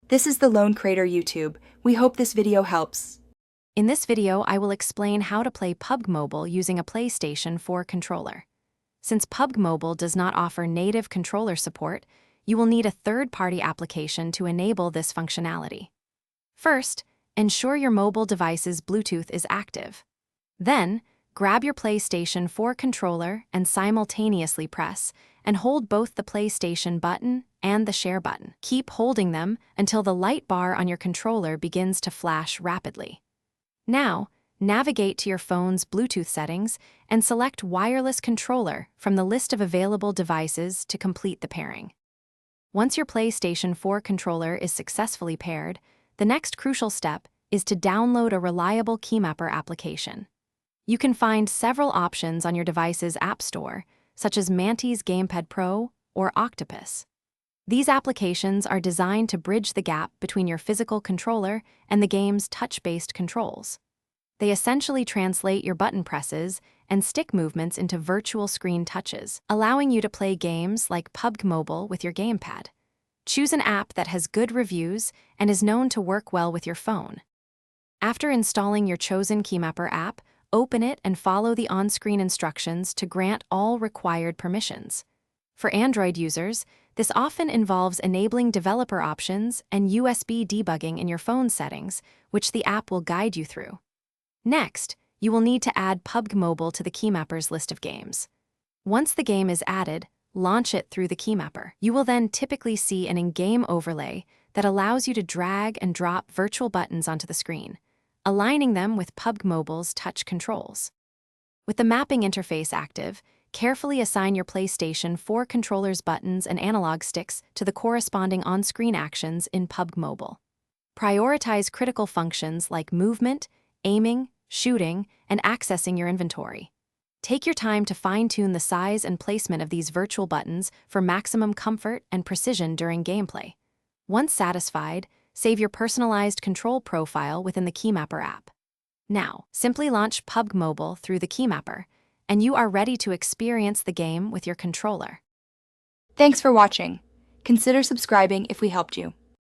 This is the Lone Crater YouTube. We hope this video helps. In this video, I will explain how to play PUBG Mobile using a PlayStation 4 controller. Since PUBG Mobile does not offer native controller support, you will need a third-party application to enable this functionality. First, ensure your mobile device's Bluetooth is active. Then, grab your PlayStation 4 controller and simultaneously press and hold both the PlayStation button and the share button. Keep holding them until the light bar on your controller begins to flash rapidly. Now, navigate to your phone's Bluetooth settings and select Wireless Controller from the list of available devices to complete the pairing. Once your PlayStation 4 controller is successfully paired, the next crucial step is to download a reliable keymapper application. You can find several options on your device's app store, such as Mantis Gamepad Pro or Octopus. These applications are designed to bridge the gap between your physical controller and the game's touch-based controls. They essentially translate your button presses and stick movements into virtual screen touches, allowing you to play games like PUBG Mobile with your gamepad. Choose an app that has good reviews and is known to work well with your phone. After installing your chosen keymapper app, open it and follow the on-screen instructions to grant all required permissions. For Android users, this often involves enabling developer options and USB debugging in your phone settings, which the app will guide you through. Next, you will need to add PUBG Mobile to the keymapper's list of games. Once the game is added, launch it through the keymapper. You will then typically see an in-game overlay that allows you to drag and drop virtual buttons onto the screen, aligning them with PUBG Mobile's touch controls. With the mapping interface active, carefully assign your PlayStation 4 controller's buttons and analog sticks to the corresponding on-screen actions in PUBG Mobile. Prioritize critical functions like movement, aiming, shooting, and accessing your inventory. Take your time to fine-tune the size and placement of these virtual buttons for maximum comfort and precision during gameplay. Once satisfied, save your personalized control profile within the keymapper app. Now, simply launch PUBG Mobile through the keymapper, and you are ready to experience the game with your controller. Thanks for watching. Consider subscribing if we helped you.